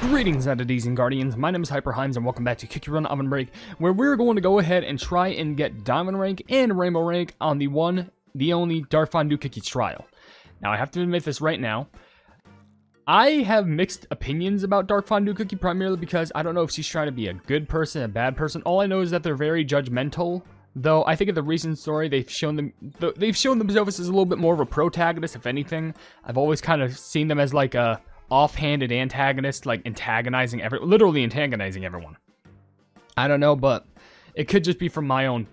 Greetings, entities and guardians. My name is HyperHimes, and welcome back to Cookie Run OvenBreak, where we're going to go ahead and try and get Diamond Rank and Rainbow Rank on the one, the only Dark Fondue Cookies trial. Now, I have to admit this right now. I have mixed opinions about Dark Fondue Cookie, primarily because I don't know if she's trying to be a good person, a bad person. All I know is that they're very judgmental. Though I think in the recent story, they've shown themselves as a little bit more of a protagonist, if anything. I've always kind of seen them as like a offhanded antagonist, like literally antagonizing everyone. I don't know, but it could just be from my own,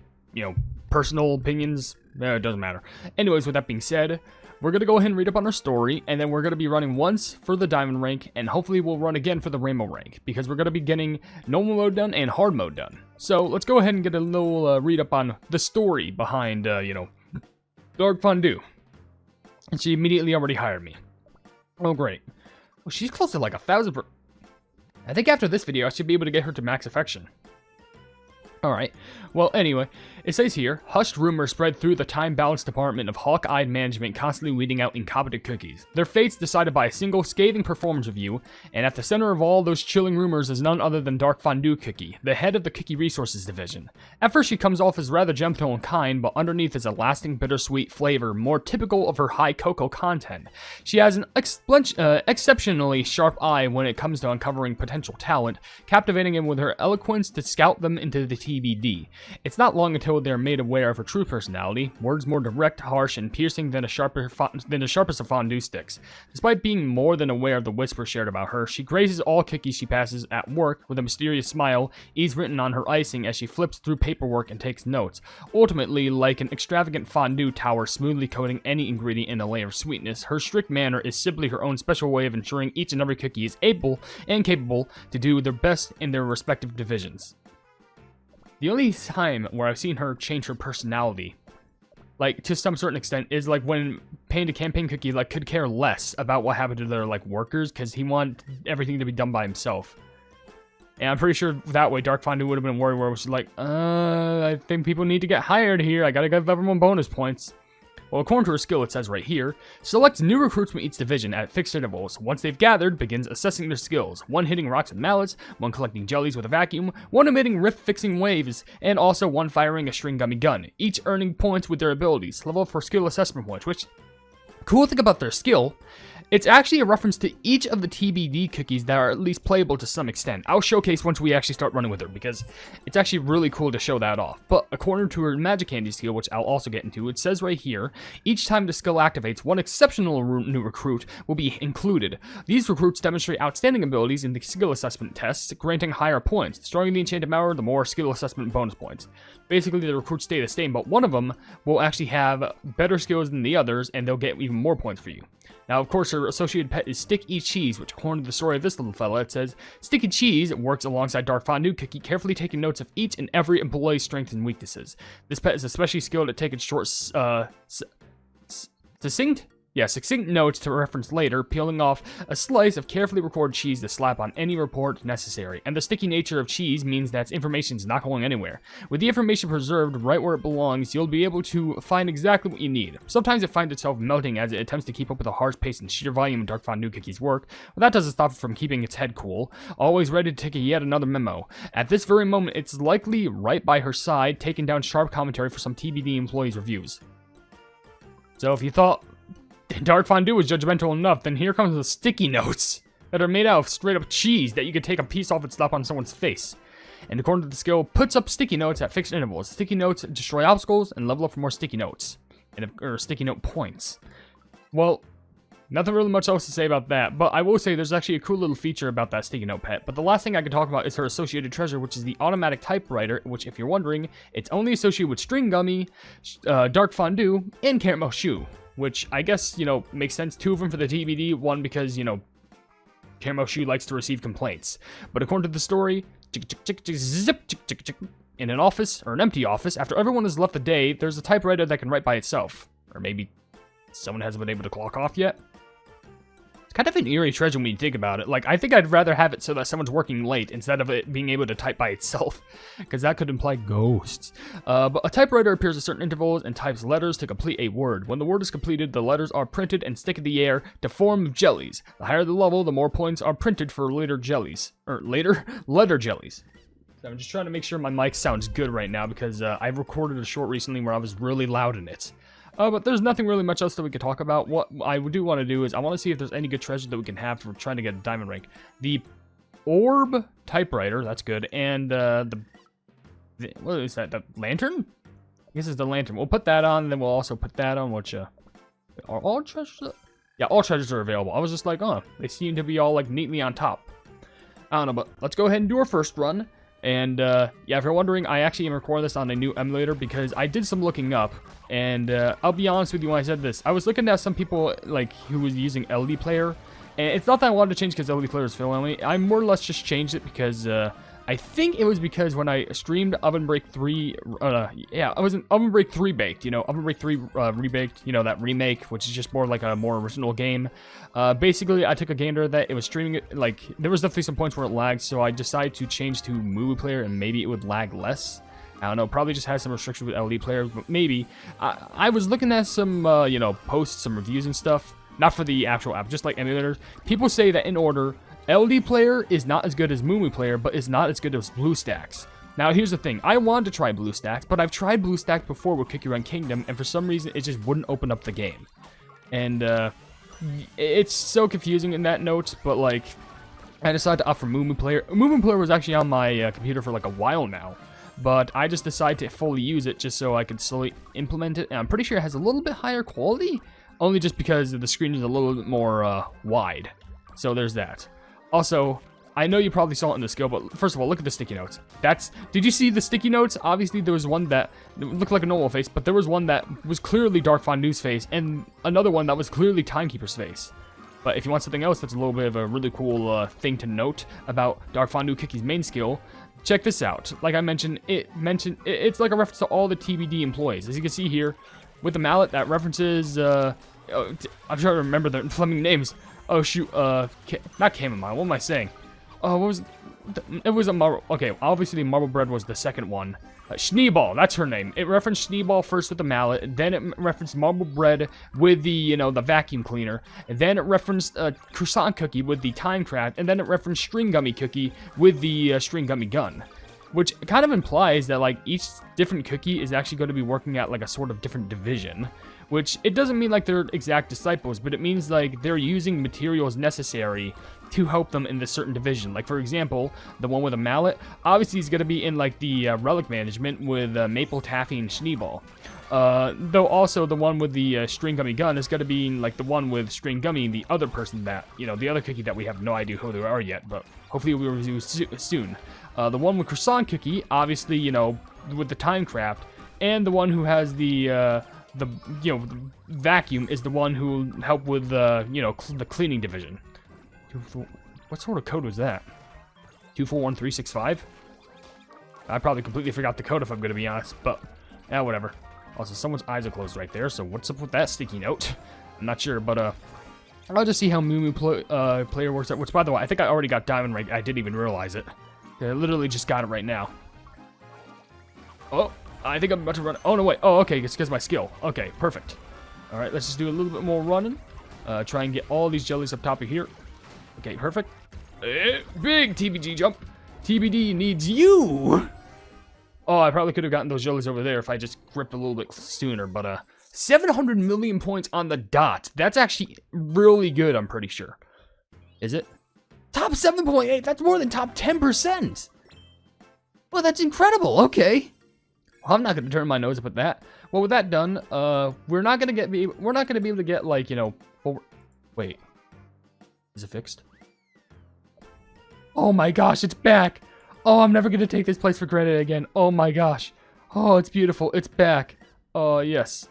personal opinions. It doesn't matter. Anyways, with that being said, we're going to go ahead and read up on our story, and then we're going to be running once for the Diamond Rank, and hopefully we'll run again for the Rainbow Rank, because we're going to be getting normal mode done and hard mode done. So let's go ahead and get a little read up on the story behind, Dark Fondue. And she immediately already hired me. Oh, great. Well, she's close to like 1,000 I think after this video, I should be able to get her to max affection. Alright, well anyway, it says here, hushed rumors spread through the time-balanced department of hawk-eyed management, constantly weeding out incompetent cookies. Their fates decided by a single scathing performance review, and at the center of all those chilling rumors is none other than Dark Fondue Cookie, the head of the Cookie Resources Division. At first she comes off as rather gentle and kind, but underneath is a lasting bittersweet flavor more typical of her high cocoa content. She has an exceptionally sharp eye when it comes to uncovering potential talent, captivating him with her eloquence to scout them into the TBD. It's not long until they're made aware of her true personality, words more direct, harsh, and piercing than the sharpest of fondue sticks. Despite being more than aware of the whisper shared about her, she grazes all cookies she passes at work with a mysterious smile, ease written on her icing as she flips through paperwork and takes notes. Ultimately, like an extravagant fondue tower smoothly coating any ingredient in a layer of sweetness, her strict manner is simply her own special way of ensuring each and every cookie is able and capable to do their best in their respective divisions. The only time where I've seen her change her personality, like, to some certain extent, is, like, when Panda Campaign Cookie, like, could care less about what happened to their, like, workers, because he wanted everything to be done by himself. And I'm pretty sure that way Dark Fondue would have been worried where it was like, I think people need to get hired here, I gotta give everyone bonus points. Well, according to her skill, it says right here, select new recruits from each division at fixed intervals. Once they've gathered, begins assessing their skills. One hitting rocks with mallets, one collecting jellies with a vacuum, one emitting rift-fixing waves, and also one firing a string gummy gun, each earning points with their abilities. Level for skill assessment points, which, cool thing about their skill, it's actually a reference to each of the TBD cookies that are at least playable to some extent. I'll showcase once we actually start running with her, because it's actually really cool to show that off. But according to her Magic Candy skill, which I'll also get into, it says right here, each time the skill activates, one exceptional new recruit will be included. These recruits demonstrate outstanding abilities in the skill assessment tests, granting higher points. The stronger the enchanted power, the more skill assessment bonus points. Basically, the recruits stay the same, but one of them will actually have better skills than the others, and they'll get even more points for you. Now, of course, her associated pet is Sticky Cheese, which, according to the story of this little fella, it says, Sticky Cheese works alongside Dark Fondue Cookie, carefully taking notes of each and every employee's strengths and weaknesses. This pet is especially skilled at taking short, succinct notes to reference later, peeling off a slice of carefully recorded cheese to slap on any report necessary. And the sticky nature of cheese means that information is not going anywhere. With the information preserved right where it belongs, you'll be able to find exactly what you need. Sometimes it finds itself melting as it attempts to keep up with the harsh pace and sheer volume of Dark Fondue Cookie's work, but that doesn't stop it from keeping its head cool, always ready to take yet another memo. At this very moment, it's likely right by her side, taking down sharp commentary for some TBD employees' reviews. So if you thought Dark Fondue was judgmental enough, then here comes the sticky notes that are made out of straight up cheese that you could take a piece off and slap on someone's face. And according to the skill, puts up sticky notes at fixed intervals. Sticky notes destroy obstacles and level up for more sticky notes, or sticky note points. Well, nothing really much else to say about that, but I will say there's actually a cool little feature about that sticky note pet. But the last thing I can talk about is her associated treasure, which is the automatic typewriter, which, if you're wondering, it's only associated with string gummy, Dark Fondue, and caramel shoe. Which I guess, makes sense. Two of them for the TBD, one because, Caramel Shoe likes to receive complaints. But according to the story, in an office, or an empty office, after everyone has left the day, there's a typewriter that can write by itself. Or maybe someone hasn't been able to clock off yet. Kind of an eerie treasure when you think about it. Like, I think I'd rather have it so that someone's working late instead of it being able to type by itself, because that could imply ghosts. But a typewriter appears at certain intervals and types letters to complete a word. When the word is completed, the letters are printed and stick in the air to form jellies. The higher the level, the more points are printed for later jellies. Letter jellies. So I'm just trying to make sure my mic sounds good right now, because I recorded a short recently where I was really loud in it. But there's nothing really much else that we could talk about. What I do want to do is I want to see if there's any good treasure that we can have for trying to get a diamond rank. The orb typewriter, that's good, and what is that? The lantern? I guess it's the lantern. We'll put that on, and then we'll also put that on. Which are all treasures? Yeah, all treasures are available. I was just like, oh, they seem to be all like neatly on top. I don't know, but let's go ahead and do our first run. And, yeah, if you're wondering, I actually am recording this on a new emulator because I did some looking up, and, I'll be honest with you when I said this. I was looking at some people, like, who was using LD Player, and it's not that I wanted to change because LD Player is fill-only. I more or less just changed it because, I think it was because when I streamed OvenBreak 3, yeah, I was in OvenBreak 3 Baked, you know, OvenBreak 3 Rebaked, you know, that remake, which is just more like a more original game. Basically, I took a gander that it was streaming it, like, there was definitely some points where it lagged, so I decided to change to Moo Player, and maybe it would lag less. I don't know, probably just has some restrictions with LD Player, but maybe. I was looking at some, you know, posts, some reviews and stuff, not for the actual app, just like emulators. People say that in order, LD Player is not as good as Moo Player, but is not as good as BlueStacks. Now, here's the thing. I wanted to try BlueStacks, but I've tried BlueStacks before with Kick Your Run Kingdom, and for some reason, it just wouldn't open up the game. And, it's so confusing in that note, but, like, I decided to opt for Moo Player. Moo Player was actually on my computer for, like, a while now, but I just decided to fully use it just so I could slowly implement it, and I'm pretty sure it has a little bit higher quality, only just because the screen is a little bit more, wide. So there's that. Also, I know you probably saw it in the skill, but first of all, look at the sticky notes. Did you see the sticky notes? Obviously, there was one that looked like a normal face, but there was one that was clearly Dark Fondue's face, and another one that was clearly Timekeeper's face. But if you want something else that's a little bit of a really cool thing to note about Dark Fondue Kiki's main skill, check this out. Like I mentioned, it's like a reference to all the TBD employees. As you can see here, with the mallet, that references, I'm trying to remember the Fleming names. Oh shoot, not chamomile, what am I saying? Oh, what was it? Was a marble, okay, obviously Marble Bread was the second one. Schneeball, that's her name. It referenced Schneeball first with the mallet, then it referenced Marble Bread with the, you know, the vacuum cleaner, and then it referenced Croissant Cookie with the Time Craft, and then it referenced String Gummy Cookie with the String Gummy Gun. Which kind of implies that, like, each different cookie is actually going to be working at, like, a sort of different division. Which, it doesn't mean, like, they're exact disciples, but it means, like, they're using materials necessary to help them in this certain division. Like, for example, the one with a mallet, obviously is going to be in, like, the relic management with Maple, Taffy, and Schneeball. Though also the one with the String Gummy Gun is going to be, like, the one with String Gummy, the other person that, you know, the other cookie that we have no idea who they are yet, but hopefully we'll review soon. The one with Croissant Cookie, obviously, you know, with the Time Craft, and the one who has the vacuum is the one who will help with you know, the cleaning division. What sort of code was that? 241365? I probably completely forgot the code if I'm going to be honest, but yeah, whatever. Also, someone's eyes are closed right there, so what's up with that sticky note? I'm not sure, but I'll just see how Moo Player works out, which, by the way, I think I already got Diamond Rank. I didn't even realize it. I literally just got it right now. Oh, I think I'm about to run. Oh, no, wait. Oh, okay, it's because of my skill. Okay, perfect. All right, let's just do a little bit more running. Try and get all these jellies up top of here. Okay, perfect. Big TBG jump. TBD needs you. Oh, I probably could have gotten those jellies over there if I just gripped a little bit sooner, but 700 million points on the dot. That's actually really good, I'm pretty sure. Is it? Top 7.8, that's more than top 10%. Well, that's incredible, okay. Well, I'm not gonna turn my nose up at that. Well, with that done, we're not gonna be able to get, like, you know, wait. Is it fixed? Oh my gosh, it's back. Oh, I'm never gonna take this place for granted again. Oh my gosh. Oh, it's beautiful. It's back. Oh, yes.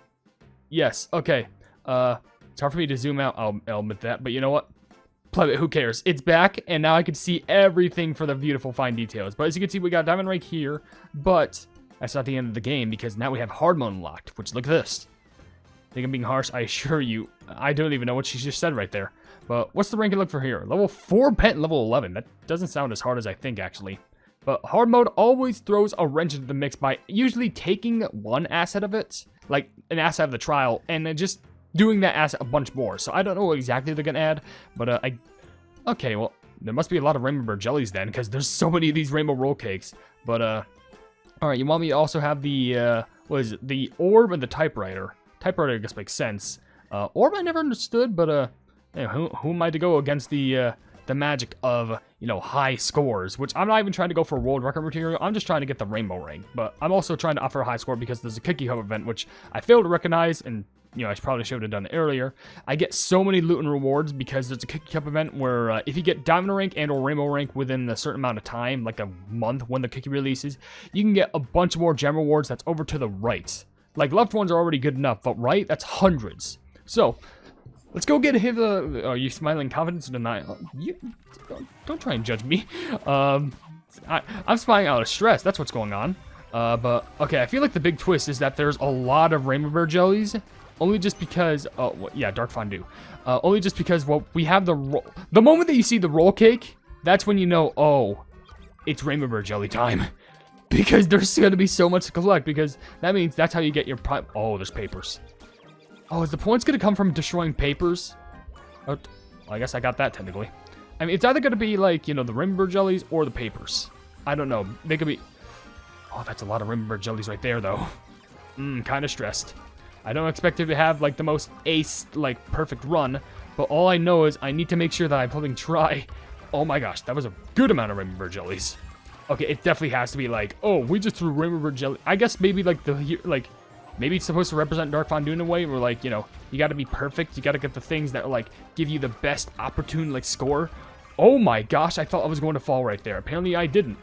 Yes, okay. It's hard for me to zoom out, I'll admit that, but you know what? Play it, who cares? It's back, and now I can see everything for the beautiful fine details. But as you can see, we got Diamond Rank here, but that's not the end of the game, because now we have Hard Mode unlocked, which, look at this. I think I'm being harsh, I assure you. I don't even know what she just said right there. But what's the ranking look for here? Level 4 pet, level 11. That doesn't sound as hard as I think, actually. But hard mode always throws a wrench into the mix by usually taking one asset of it, like an asset of the trial, and then just doing that asset a bunch more. So I don't know what exactly they're gonna add, but okay, well, there must be a lot of rainbow jellies then, because there's so many of these rainbow roll cakes. But alright, you want me to also have the what is it? The orb and the typewriter. Typewriter I guess makes sense. Orb I never understood, but you know, who am I to go against the magic of, you know, high scores, which I'm not even trying to go for world record material. I'm just trying to get the rainbow ring, but I'm also trying to offer a high score because there's a Cookie Hub event, which I failed to recognize, and, you know, I probably should have done it earlier. I get so many loot and rewards because there's a Cookie Cup event where if you get diamond rank and or rainbow rank within a certain amount of time, like a month when the cookie releases, you can get a bunch more gem rewards that's over to the right. Like, left ones are already good enough, but right, that's hundreds. So, let's go get him. Are you smiling confidence or denial? You don't try and judge me. I'm smiling out of stress. That's what's going on. But okay, I feel like the big twist is that there's a lot of rainbow bear jellies, only just because. Oh, well, yeah, dark fondue. Only just because we have the roll. The moment that you see the roll cake, that's when you know. Oh, it's rainbow bear jelly time. Because there's gonna be so much to collect. Because that means that's how you get your prime. Oh, there's papers. Oh, is the points going to come from destroying papers? Oh, well, I guess I got that technically. I mean, it's either going to be like, you know, the rainbow jellies or the papers. I don't know. They could be... Oh, that's a lot of rainbow jellies right there, though. Kind of stressed. I don't expect it to have, like, the most ace, like, perfect run. But all I know is I need to make sure that I fucking try. Oh my gosh, that was a good amount of rainbow jellies. Okay, it definitely has to be like, oh, we just threw rainbow jelly. I guess maybe, like, maybe it's supposed to represent Dark Fondue in a way where, like, you know, you got to be perfect. You got to get the things that, like, give you the best opportune, like, score. Oh my gosh, I thought I was going to fall right there. Apparently I didn't.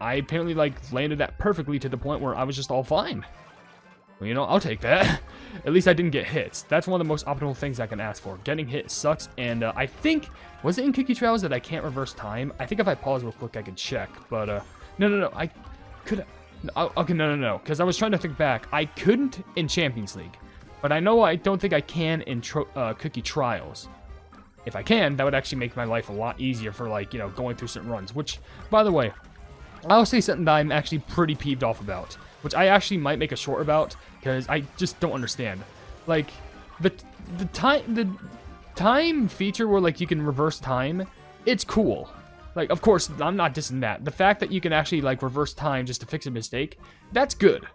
I apparently, like, landed that perfectly to the point where I was just all fine. Well, you know, I'll take that. At least I didn't get hits. That's one of the most optimal things I can ask for. Getting hit sucks, and I think... Was it in Cookie Trials that I can't reverse time? I think if I pause real quick, I can check. But, no. I could... Okay, no. Because I was trying to think back. I couldn't in Champions League. But I know I don't think I can in Cookie Trials. If I can, that would actually make my life a lot easier for, like, you know, going through certain runs. Which, by the way, I'll say something that I'm actually pretty peeved off about. Which I actually might make a short about. Because I just don't understand. Like, the time feature where, like, you can reverse time, it's cool. Like, of course, I'm not dissing that. The fact that you can actually, like, reverse time just to fix a mistake, that's good.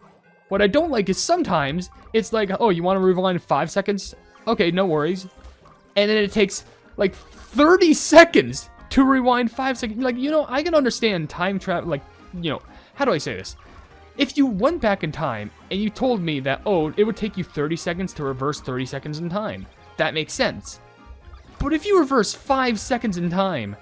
What I don't like is sometimes it's like, oh, you want to rewind 5 seconds? Okay, no worries. And then it takes, like, 30 seconds to rewind 5 seconds. Like, you know, I can understand time travel, like, you know, how do I say this? If you went back in time and you told me that, oh, it would take you 30 seconds to reverse 30 seconds in time, that makes sense. But if you reverse 5 seconds in time,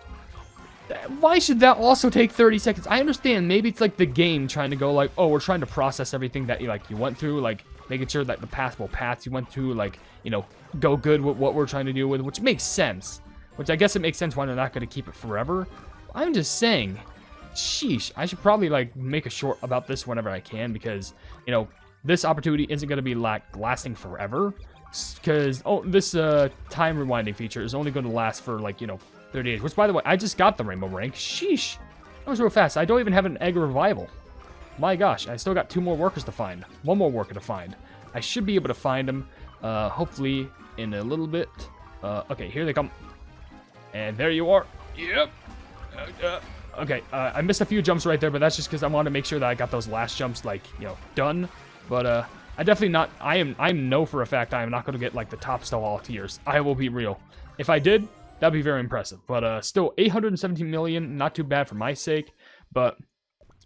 why should that also take 30 seconds? I understand maybe it's like the game trying to go like, oh, we're trying to process everything that you went through, like making sure that the passable paths you went through, like, you know, go good with what we're trying to deal with, which makes sense. Which I guess it makes sense why they're not going to keep it forever. I'm just saying, sheesh, I should probably, like, make a short about this whenever I can, because, you know, this opportunity isn't going to be, like, lasting forever. Because, oh, this time rewinding feature is only going to last for, like, you know, 30 days. Which, by the way, I just got the rainbow rank. Sheesh. That was real fast. I don't even have an egg revival. My gosh, I still got 2 more workers to find. 1 more worker to find. I should be able to find them, hopefully, in a little bit. Okay, here they come. And there you are. Yep. Okay, I missed a few jumps right there, but that's just because I wanted to make sure that I got those last jumps, like, you know, done. But, I definitely not, I know for a fact I am not going to get, like, the top still all tiers. I will be real. If I did, that'd be very impressive. But, still, 817 million, not too bad for my sake. But,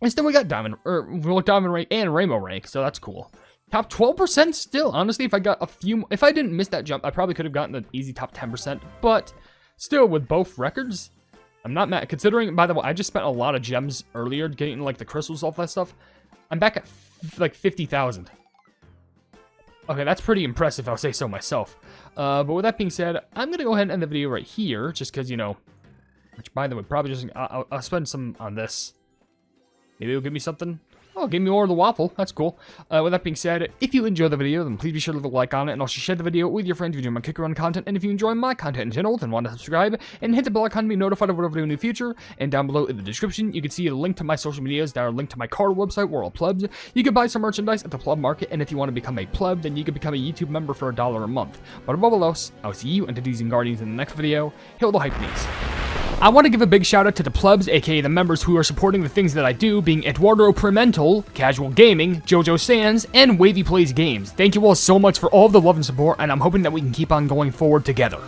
instead we got diamond rank and rainbow rank, so that's cool. Top 12% still. Honestly, if I got a few, if I didn't miss that jump, I probably could have gotten an easy top 10%. But, still, with both records, I'm not mad. Considering, by the way, I just spent a lot of gems earlier getting, like, the crystals, all that stuff. I'm back at, like, 50,000. Okay, that's pretty impressive, I'll say so myself. But with that being said, I'm going to go ahead and end the video right here, just because, you know, which, by the way, probably just, I'll spend some on this. Maybe it'll give me something. Oh, give me more of the waffle. That's cool. With that being said, if you enjoy the video, then please be sure to leave a like on it, and also share the video with your friends if you enjoy my Kick Run content. And if you enjoy my content in general, then want to subscribe and hit the bell icon to be notified of whatever I do in the future. And down below in the description, you can see a link to my social medias that are linked to my card website, World Plebs. You can buy some merchandise at the Pleb Market, and if you want to become a pleb, then you can become a YouTube member for $1 a month. But above all else, I'll see you, Entities and Guardians, in the next video. Hail the Hypenese. I want to give a big shout out to the plebs, aka the members who are supporting the things that I do, being Eduardo Primental, Casual Gaming, Jojo Sands, and Wavy Plays Games. Thank you all so much for all of the love and support, and I'm hoping that we can keep on going forward together.